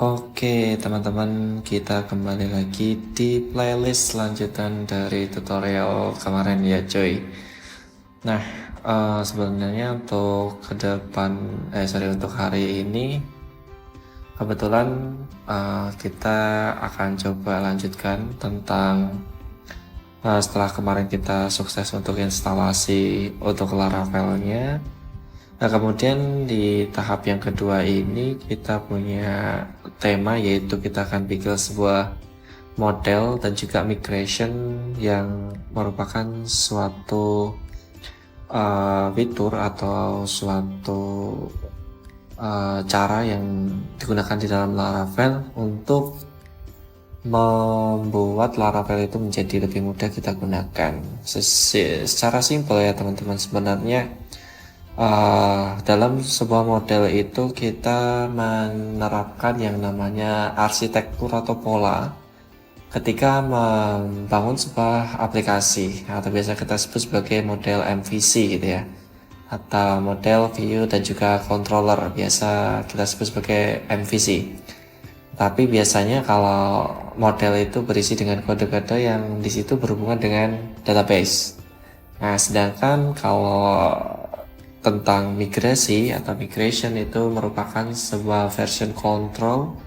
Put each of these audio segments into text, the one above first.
Oke, teman-teman, kita kembali lagi di playlist lanjutan dari tutorial kemarin ya, cuy. Nah, sebenarnya untuk hari ini, kebetulan kita akan coba lanjutkan tentang setelah kemarin kita sukses untuk instalasi untuk Laravel-nya. Nah, kemudian di tahap yang kedua ini kita punya tema, yaitu kita akan bikin sebuah model dan juga migration yang merupakan suatu fitur atau suatu cara yang digunakan di dalam Laravel untuk membuat Laravel itu menjadi lebih mudah kita gunakan. Secara simpel ya teman-teman, sebenarnya dalam sebuah model itu kita menerapkan yang namanya arsitektur atau pola ketika membangun sebuah aplikasi, atau biasa kita sebut sebagai model MVC gitu ya, atau model view dan juga controller, biasa kita sebut sebagai MVC. Tapi biasanya kalau model itu berisi dengan kode-kode yang disitu berhubungan dengan database. Nah, sedangkan kalau tentang migrasi atau migration itu merupakan sebuah version control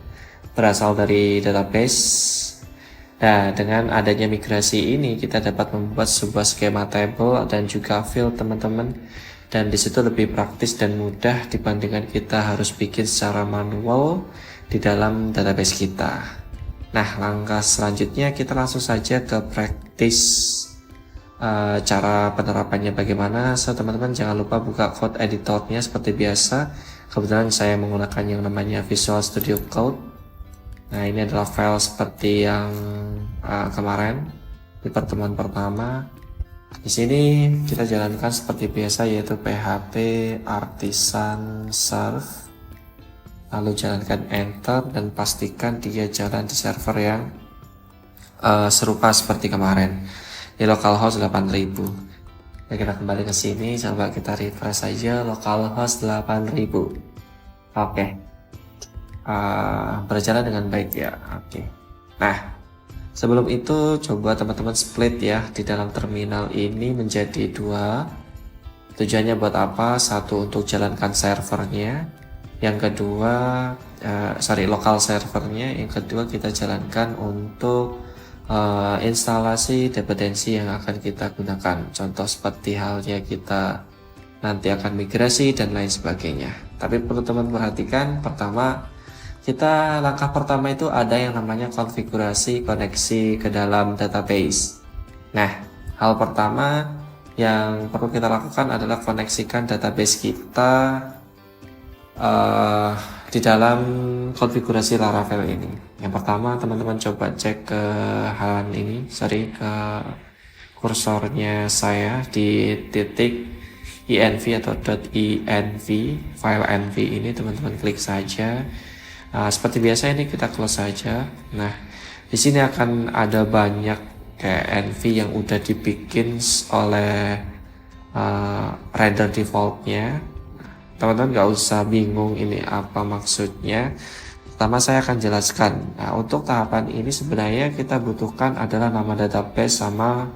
berasal dari database. Nah, dengan adanya migrasi ini kita dapat membuat sebuah skema table dan juga field, teman-teman, dan disitu lebih praktis dan mudah dibandingkan kita harus bikin secara manual di dalam database kita. Nah, langkah selanjutnya kita langsung saja ke praktis cara penerapannya bagaimana. So, teman-teman jangan lupa buka code editornya seperti biasa. Kebetulan saya menggunakan yang namanya Visual Studio Code. Nah, ini adalah file seperti yang kemarin di pertemuan pertama. Di sini kita jalankan seperti biasa, yaitu PHP artisan serve. Lalu jalankan enter dan pastikan dia jalan di server yang serupa seperti kemarin di localhost 8000. Ya, kita kembali ke sini, coba kita refresh saja localhost 8000. Oke. Berjalan dengan baik ya. Oke. Nah, sebelum itu coba teman-teman split ya di dalam terminal ini menjadi dua. Tujuannya buat apa? Satu, untuk jalankan servernya. Yang kedua, local servernya. Yang kedua, kita jalankan untuk instalasi dependensi yang akan kita gunakan. Contoh seperti halnya kita nanti akan migrasi dan lain sebagainya. Tapi perlu teman perhatikan, langkah pertama itu ada yang namanya konfigurasi koneksi ke dalam database. Nah, hal pertama yang perlu kita lakukan adalah koneksikan database kita di dalam konfigurasi Laravel ini. Yang pertama, teman-teman coba cek ke ke kursornya saya di titik env atau .env, file env ini, teman-teman klik saja. Seperti biasa ini kita close saja. Nah, di sini akan ada banyak kayak env yang udah dibikin oleh render defaultnya. Teman-teman nggak usah bingung ini apa maksudnya. Pertama saya akan jelaskan. Nah, untuk tahapan ini sebenarnya kita butuhkan adalah nama database sama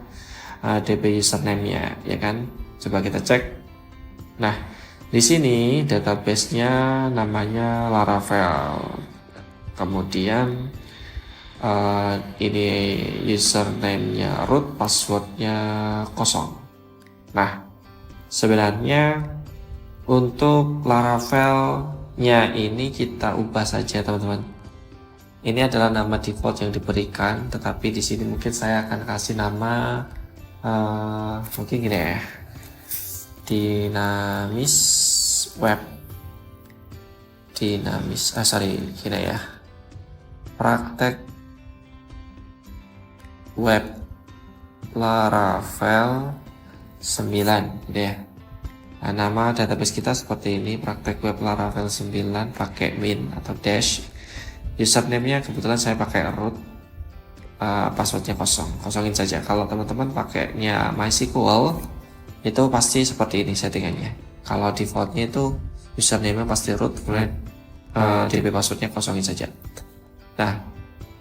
DB username-nya, ya kan? Coba kita cek. Nah, di sini database-nya namanya Laravel. Kemudian ini username-nya root, password-nya kosong. Nah, sebenarnya untuk Laravel-nya ini kita ubah saja, teman-teman. Ini adalah nama default yang diberikan, tetapi di sini mungkin saya akan kasih nama mungkin gini ya, dinamis web, gini ya, praktek web Laravel 9 gitu ya. Nah, nama database kita seperti ini, praktek web Laravel 9, pakai min atau dash. Username-nya kebetulan saya pakai root, passwordnya kosongin saja. Kalau teman-teman pakainya MySQL, itu pasti seperti ini settingannya. Kalau defaultnya itu username-nya pasti root, kemudian DB passwordnya kosongin saja. Nah,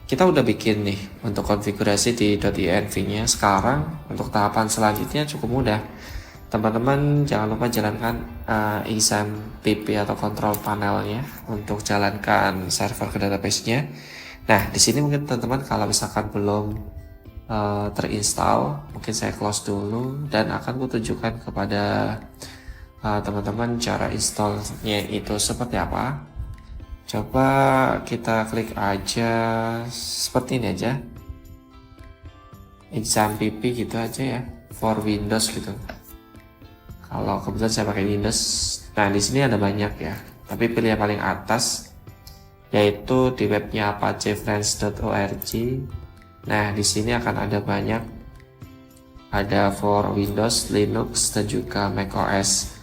kita udah bikin nih untuk konfigurasi di .env-nya. Sekarang untuk tahapan selanjutnya cukup mudah. Teman-teman jangan lupa jalankan exam pp atau control panelnya untuk jalankan server ke database-nya. Nah, di sini mungkin teman-teman kalau misalkan belum terinstall, mungkin saya close dulu dan akan kutunjukkan kepada teman-teman cara installnya itu seperti apa. Coba kita klik aja seperti ini aja, exam pp gitu aja ya, for Windows gitu. Kalau kebetulan saya pakai Windows, nah di sini ada banyak ya, tapi pilih yang paling atas, yaitu di webnya apachefriends.org. Nah di sini akan ada banyak, ada for Windows, Linux, dan juga macOS.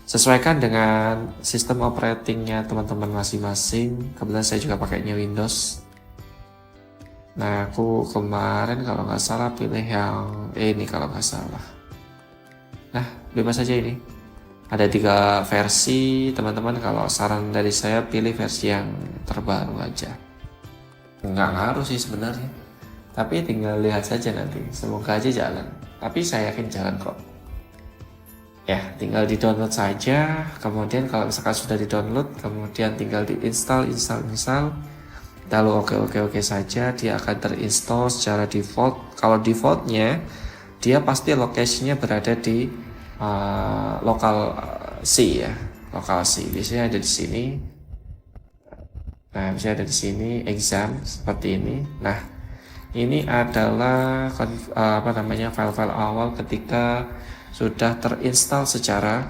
Sesuaikan dengan sistem operatingnya teman-teman masing-masing. Kebetulan saya juga pakainya Windows. Nah aku kemarin kalau nggak salah pilih yang ini kalau nggak salah. Nah, bebas saja ini. Ada 3 versi, teman-teman kalau saran dari saya pilih versi yang terbaru aja. Nggak ngaruh sih sebenarnya. Tapi tinggal lihat saja nanti. Semoga aja jalan. Tapi saya yakin jalan kok. Ya, tinggal di-download saja. Kemudian kalau misalkan sudah di-download, kemudian tinggal di-install. Lalu oke saja, dia akan terinstall secara default. Kalau defaultnya, dia pasti lokasinya berada di lokal C ya, lokal C. Biasanya ada di sini. Nah, biasanya ada di sini exam seperti ini. Nah, ini adalah file-file awal ketika sudah terinstall secara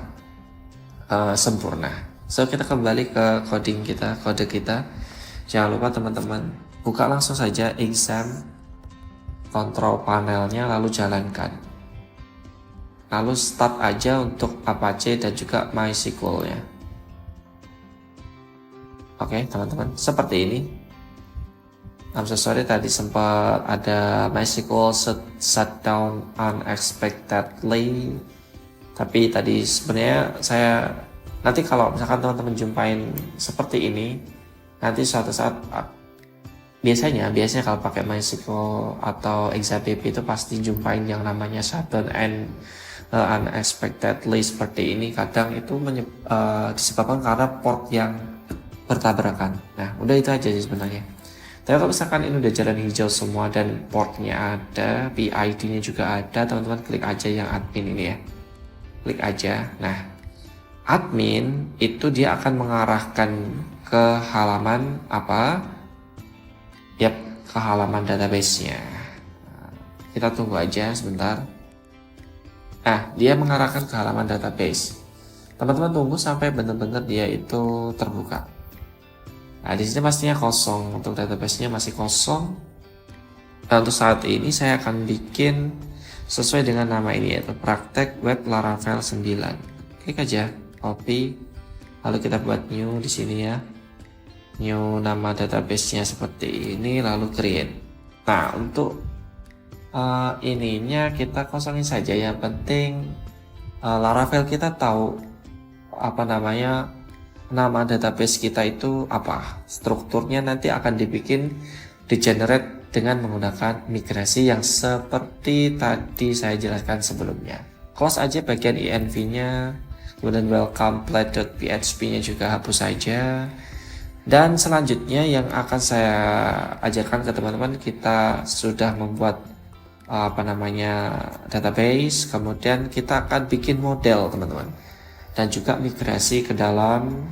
sempurna. So kita kembali ke kode kita. Jangan lupa teman-teman buka langsung saja exam control panelnya, lalu jalankan. Lalu start aja untuk Apache dan juga MySQL-nya. Oke, teman-teman, seperti ini. I'm so sorry tadi sempat ada MySQL shutdown unexpectedly. Tapi tadi sebenarnya saya nanti kalau misalkan teman-teman jumpain seperti ini, nanti suatu saat biasanya kalau pakai MySQL atau XAPP itu pasti jumpain yang namanya shutdown and unexpectedly seperti ini. Kadang itu disebabkan karena port yang bertabrakan. Nah, udah itu aja sih sebenarnya. Tapi kalau misalkan ini udah jalan hijau semua dan portnya ada, PID-nya juga ada, teman-teman klik aja yang admin ini ya. Klik aja. Nah, admin itu dia akan mengarahkan ke halaman apa? Yap, ke halaman database-nya. Kita tunggu aja sebentar. Nah, dia mengarahkan ke halaman database. Teman-teman tunggu sampai benar-benar dia itu terbuka. Nah, di sini pastinya kosong, untuk database-nya masih kosong. Nah, untuk saat ini saya akan bikin sesuai dengan nama ini, yaitu praktek web Laravel 9. Klik aja, copy, lalu kita buat new di sini ya. New nama database-nya seperti ini, lalu create. Nah, untuk ininya kita kosongin saja. Yang penting Laravel kita tahu nama database kita itu apa. Strukturnya nanti akan di-generate dengan menggunakan migrasi yang seperti tadi saya jelaskan sebelumnya. Close aja bagian env-nya, kemudian welcome plate.php-nya juga hapus saja. Dan selanjutnya yang akan saya ajarkan ke teman-teman, kita sudah membuat database, kemudian kita akan bikin model teman-teman, dan juga migrasi ke dalam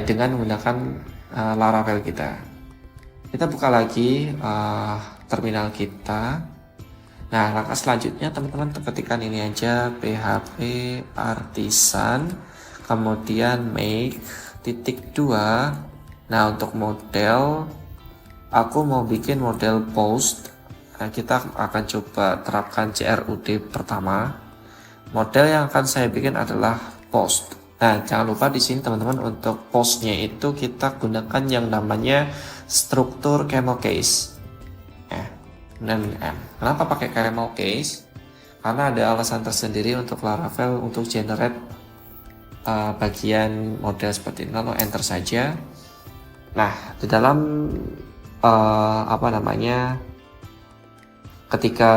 dengan menggunakan Laravel kita. Kita buka lagi terminal kita. Nah, langkah selanjutnya teman-teman ketikkan ini aja, php artisan, kemudian make .2. Nah, untuk model aku mau bikin model post. Nah, kita akan coba terapkan CRUD pertama. Model yang akan saya bikin adalah post. Nah, jangan lupa di sini teman-teman untuk postnya itu kita gunakan yang namanya struktur camel case. Kenapa pakai camel case? Karena ada alasan tersendiri untuk Laravel untuk generate bagian model seperti ini. Lalu enter saja. Nah, di dalam apa namanya, ketika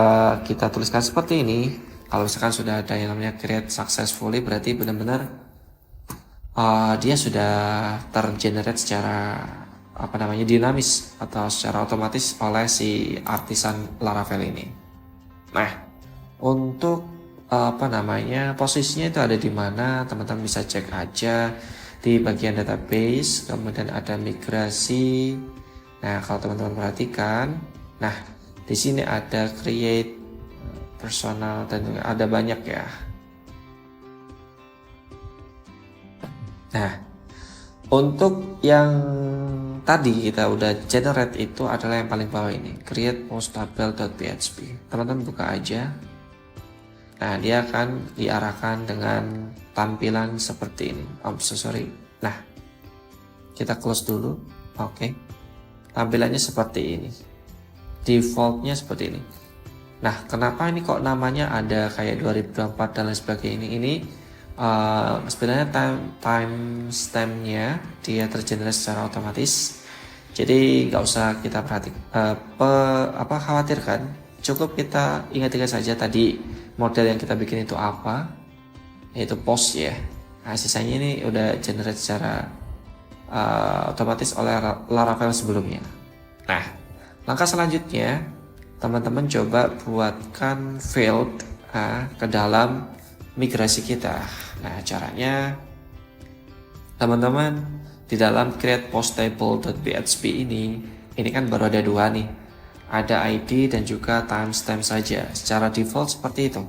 kita tuliskan seperti ini, kalau misalkan sudah ada yang namanya create successfully, berarti benar-benar dia sudah tergenerate secara apa namanya dinamis atau secara otomatis oleh si artisan Laravel ini. Nah, untuk apa namanya posisinya itu ada di mana, teman-teman bisa cek aja di bagian database, kemudian ada migrasi. Nah, kalau teman-teman perhatikan, nah di sini ada create personal dan ada banyak ya. Nah, untuk yang tadi kita udah generate itu adalah yang paling bawah ini, create postable.php. Teman-teman buka aja. Nah, dia akan diarahkan dengan tampilan seperti ini. Sorry. Nah, kita close dulu. Oke. Tampilannya seperti ini. Defaultnya seperti ini. Nah, kenapa ini kok namanya ada kayak 2024 dan lain sebagainya ini? Sebenarnya timestampnya dia tergenerate secara otomatis, jadi nggak usah kita khawatirkan. Cukup kita ingat-ingat saja tadi model yang kita bikin itu apa, yaitu post ya. Nah, sisanya ini udah generate secara otomatis oleh Laravel sebelumnya. Nah, langkah selanjutnya teman-teman coba buatkan field ke dalam migrasi kita. Nah, caranya teman-teman di dalam create postable.php ini kan baru ada dua nih, ada ID dan juga timestamp saja. Secara default seperti itu.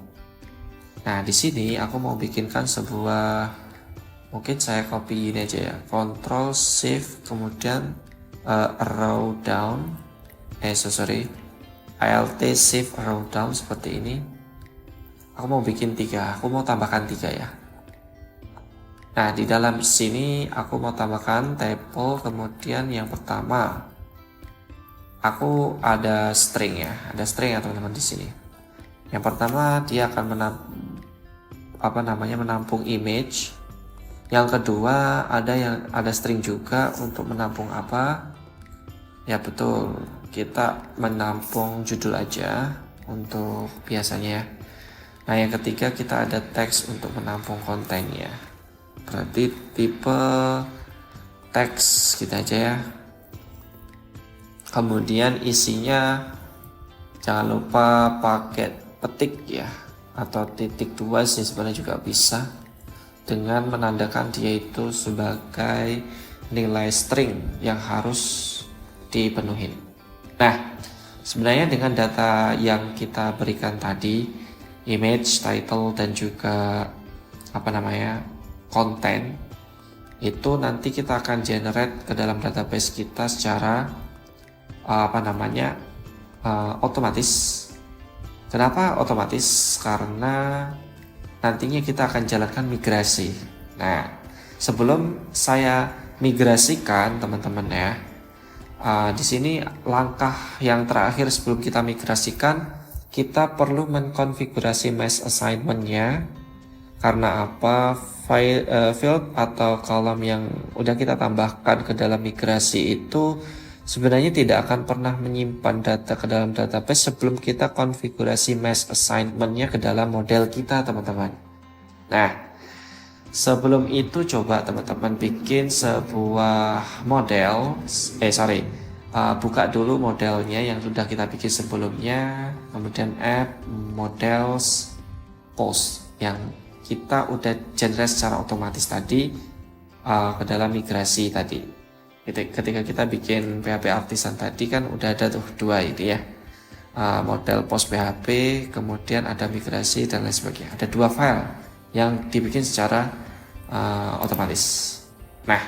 Nah, di sini aku mau bikinkan sebuah, mungkin saya copy ini aja ya, Ctrl Shift kemudian arrow down, Alt Shift arrow down seperti ini. Aku mau bikin 3, aku mau tambahkan 3 ya. Nah, di dalam sini aku mau tambahkan table, kemudian yang pertama aku ada string ya, teman-teman di sini. Yang pertama dia akan menampung image. Yang kedua ada string juga untuk menampung apa? Ya betul, kita menampung judul aja untuk biasanya. Nah, yang ketiga kita ada teks untuk menampung kontennya. Berarti tipe teks kita aja ya. Kemudian isinya jangan lupa pakai petik ya, atau .2 sih sebenarnya juga bisa, dengan menandakan dia itu sebagai nilai string yang harus dipenuhi. Nah, sebenarnya dengan data yang kita berikan tadi, image, title, dan juga konten, itu nanti kita akan generate ke dalam database kita secara otomatis. Kenapa otomatis? Karena nantinya kita akan jalankan migrasi. Nah, sebelum saya migrasikan teman-teman ya, di sini langkah yang terakhir sebelum kita migrasikan, kita perlu mengkonfigurasi mesh assignment-nya. Karena apa? Field atau kolom yang udah kita tambahkan ke dalam migrasi itu sebenarnya tidak akan pernah menyimpan data ke dalam database sebelum kita konfigurasi mesh assignment-nya ke dalam model kita, teman-teman. Nah, sebelum itu coba teman-teman bikin sebuah model, buka dulu modelnya yang sudah kita bikin sebelumnya, kemudian add models post yang kita udah generate secara otomatis tadi ke dalam migrasi tadi. Ketika kita bikin PHP artisan tadi kan udah ada tuh 2 itu ya, model post PHP, kemudian ada migrasi dan lain sebagainya. Ada 2 file yang dibikin secara otomatis. Nah,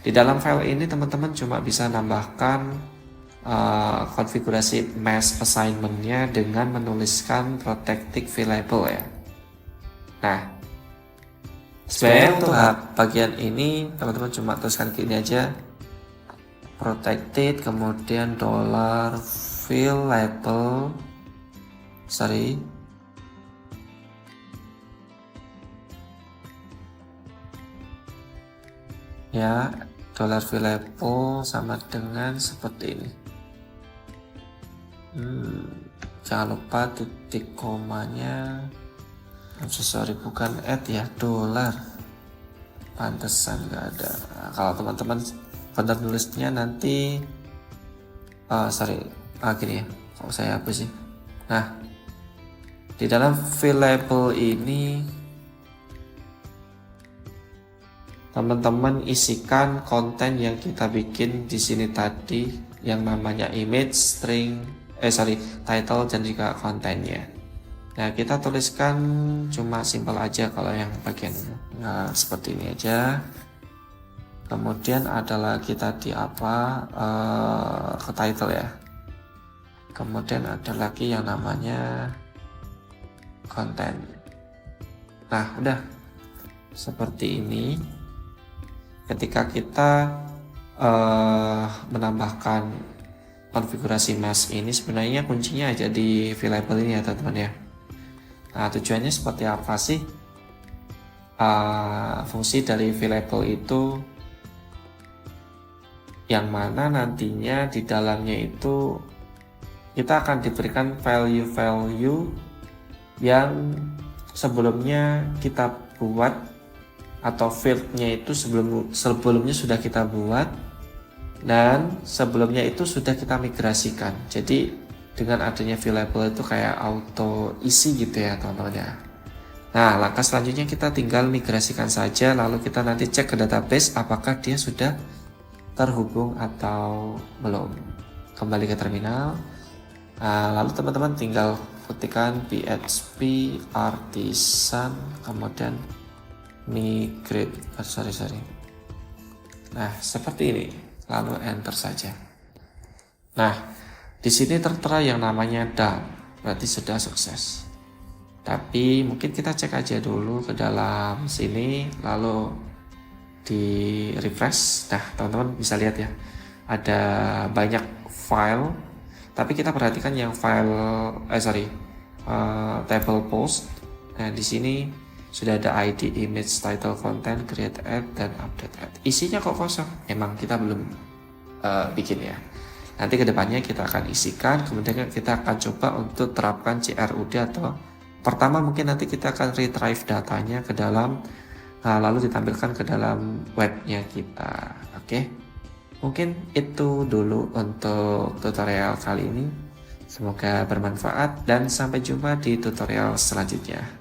di dalam file ini teman-teman cuma bisa nambahkan konfigurasi mesh assignment-nya dengan menuliskan protected variable ya. Nah, sebenarnya untuk bagian ini teman-teman cuma tuliskan gini aja, protected kemudian $variable ya, $valuable sama dengan seperti ini. Jangan lupa titik komanya. I'm so sorry, bukan add ya, dolar. Pantesan nggak ada. Nah, kalau teman-teman benar nulisnya nanti gini ya, kok saya apa sih. Nah, di dalam available ini teman-teman isikan konten yang kita bikin di sini tadi yang namanya image, string, title dan juga kontennya. Nah, kita tuliskan cuma simpel aja kalau yang bagian ini. Nah, seperti ini aja. Kemudian ada lagi tadi ke title ya. Kemudian ada lagi yang namanya konten. Nah, udah seperti ini. Ketika kita menambahkan konfigurasi mesh ini, sebenarnya kuncinya aja di available ini ya teman-teman ya. Nah, tujuannya seperti apa sih? Fungsi dari available itu yang mana nantinya di dalamnya itu kita akan diberikan value-value yang sebelumnya kita buat atau fieldnya itu sebelumnya sudah kita buat dan sebelumnya itu sudah kita migrasikan. Jadi dengan adanya available itu kayak auto isi gitu ya teman-teman ya. Nah, langkah selanjutnya kita tinggal migrasikan saja, lalu kita nanti cek ke database apakah dia sudah terhubung atau belum. Kembali ke terminal. Lalu teman-teman tinggal ketikkan php artisan kemudian migrate. Nah, seperti ini. Lalu enter saja. Nah, di sini tertera yang namanya done, berarti sudah sukses. Tapi mungkin kita cek aja dulu ke dalam sini, lalu di refresh. Nah, teman-teman bisa lihat ya, ada banyak file. Tapi kita perhatikan yang file, table post. Nah, di sini sudah ada ID, image, title, content, create ad, dan update ad. Isinya kok kosong? Emang kita belum bikin ya. Nanti kedepannya kita akan isikan, kemudian kita akan coba untuk terapkan CRUD atau pertama mungkin nanti kita akan retrieve datanya ke dalam, lalu ditampilkan ke dalam webnya kita. Oke, mungkin itu dulu untuk tutorial kali ini. Semoga bermanfaat dan sampai jumpa di tutorial selanjutnya.